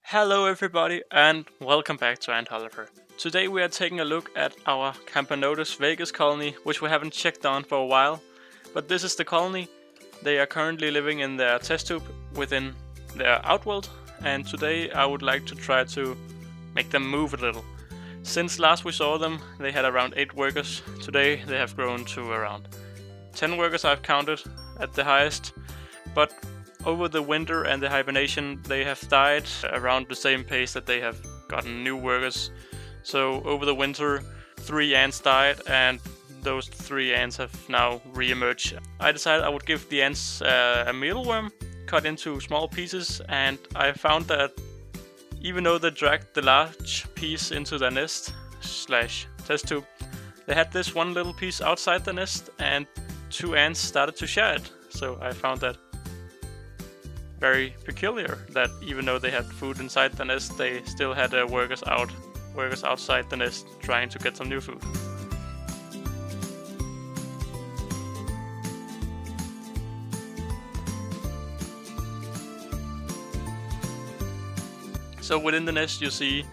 Hello everybody and welcome back to Ant Holleufer. Today we are taking a look at our Camponotus Vegas colony, which we haven't checked on for a while. But this is the colony. They are currently living in their test tube within their outworld, and today I would like to try to make them move a little. Since last we saw them, they had around 8 workers. Today they have grown to around 10 workers I've counted at the highest, but over the winter and the hibernation, they have died around the same pace that they have gotten new workers. So over the winter, 3 ants died, and those 3 ants have now re-emerged. I decided I would give the ants a mealworm cut into small pieces, and I found that even though they dragged the large piece into their nest slash test tube, they had this one little piece outside the nest, and 2 ants started to share it. So I found that very peculiar, that even though they had food inside the nest, they still had workers outside the nest trying to get some new food. So within the nest you see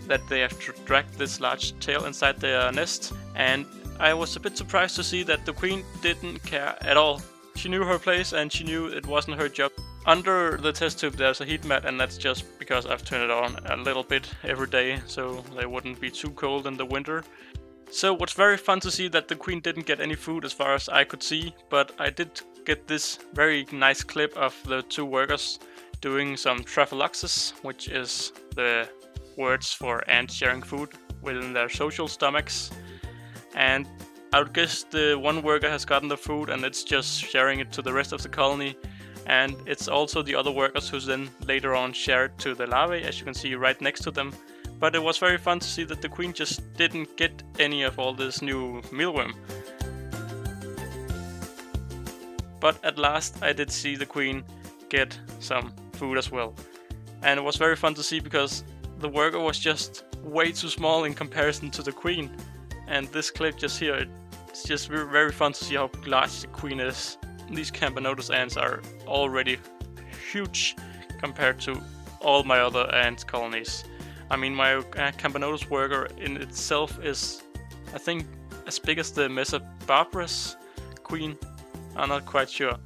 that they have dragged this large tail inside their nest, and I was a bit surprised to see that the queen didn't care at all. She knew her place and she knew it wasn't her job. Under the test tube there's a heat mat, and that's just because I've turned it on a little bit every day so they wouldn't be too cold in the winter. So what's very fun to see that the queen didn't get any food as far as I could see, but I did get this very nice clip of the 2 workers doing some trophallaxis, which is the words for ants sharing food within their social stomachs. And I would guess the one worker has gotten the food and it's just sharing it to the rest of the colony. And it's also the other workers who then later on share it to the larvae, as you can see right next to them. But it was very fun to see that the queen just didn't get any of all this new mealworm. But at last I did see the queen get some food as well. And it was very fun to see because the worker was just way too small in comparison to the queen. And this clip just here, it's just very fun to see how large the queen is. These Camponotus ants are already huge compared to all my other ant colonies. I mean, my Camponotus worker in itself is, I think, as big as the Mesobarbarus queen. I'm not quite sure.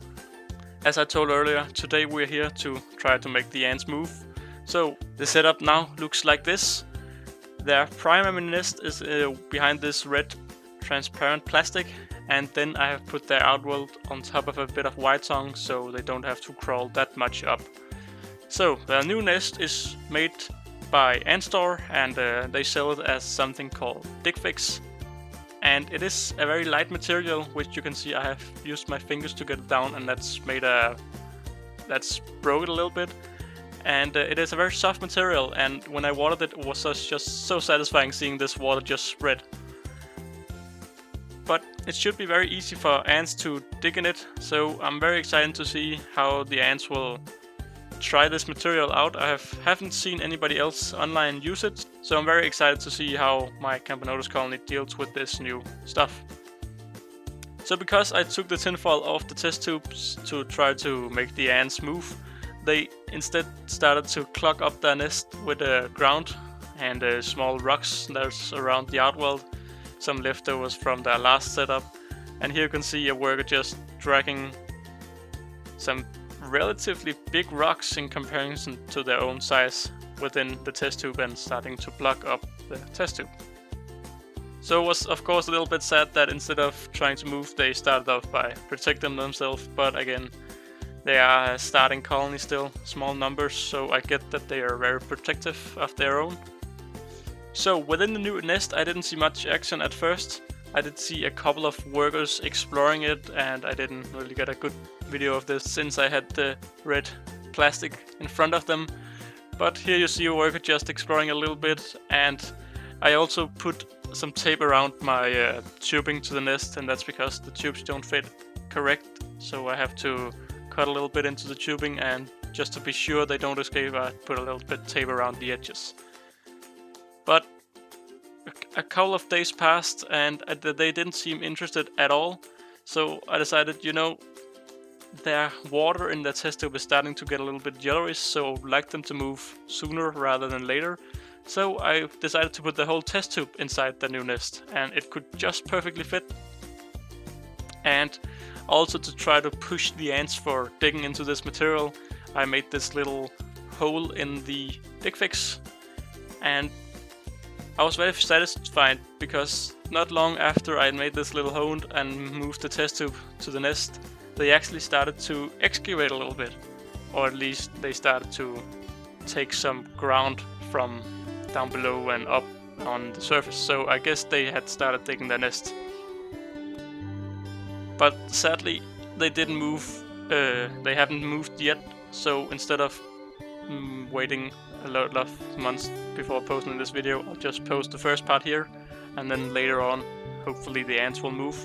As I told earlier, today we're here to try to make the ants move. So the setup now looks like this. Their primary nest is behind this red transparent plastic, and then I have put their outworld on top of a bit of white tongue so they don't have to crawl that much up. So their new nest is made by Ant Store, and they sell it as something called DIGFIX. And it is a very light material, which you can see I have used my fingers to get it down, and that's broke it a little bit. And it is a very soft material, and when I watered it, it was just so satisfying seeing this water just spread. But it should be very easy for ants to dig in it, so I'm very excited to see how the ants will try this material out. I haven't seen anybody else online use it, so I'm very excited to see how my Camponotus colony deals with this new stuff. So because I took the tinfoil off the test tubes to try to make the ants move, they instead started to clog up their nest with the ground and small rocks that's around the outworld, some leftovers from their last setup. And here you can see a worker just dragging some relatively big rocks in comparison to their own size within the test tube and starting to block up the test tube. So it was of course a little bit sad that instead of trying to move they started off by protecting themselves, but again, they are a starting colony still, small numbers, so I get that they are very protective of their own. So within the new nest I didn't see much action at first. I did see a couple of workers exploring it, and I didn't really get a good video of this since I had the red plastic in front of them. But here you see a worker just exploring a little bit, and I also put some tape around my tubing to the nest, and that's because the tubes don't fit correct, so I have to cut a little bit into the tubing, and just to be sure they don't escape I put a little bit of tape around the edges. But a couple of days passed and they didn't seem interested at all, so I decided, their water in the test tube is starting to get a little bit yellowish, so I'd like them to move sooner rather than later. So I decided to put the whole test tube inside the new nest, and it could just perfectly fit. And also to try to push the ants for digging into this material, I made this little hole in the DIGFIX, and I was very satisfied because not long after I made this little hole and moved the test tube to the nest, they actually started to excavate a little bit, or at least they started to take some ground from down below and up on the surface, so I guess they had started digging their nest. But sadly they didn't move, they haven't moved yet, so instead of waiting a lot of months before posting this video, I'll just post the first part here, and then later on hopefully the ants will move.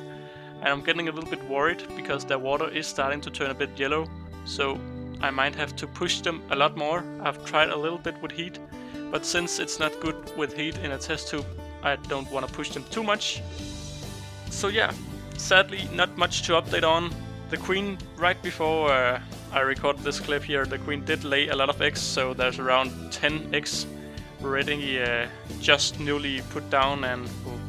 And I'm getting a little bit worried because their water is starting to turn a bit yellow, so I might have to push them a lot more. I've tried a little bit with heat, but since it's not good with heat in a test tube, I don't want to push them too much. So yeah, sadly not much to update on. The queen, right before I recorded this clip here, the queen did lay a lot of eggs, so there's around 10 eggs already just newly put down, and will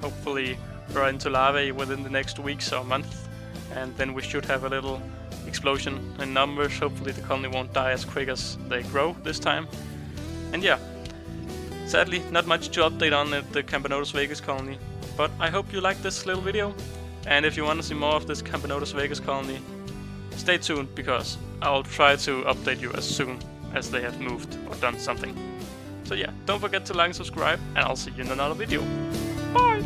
hopefully grow into larvae within the next weeks or month, and then we should have a little explosion in numbers. Hopefully the colony won't die as quick as they grow this time. And yeah, sadly not much to update on the Camponotus Vegas colony, but I hope you liked this little video, and if you want to see more of this Camponotus Vegas colony, stay tuned because I'll try to update you as soon as they have moved or done something. So yeah, don't forget to like and subscribe, and I'll see you in another video. Bye!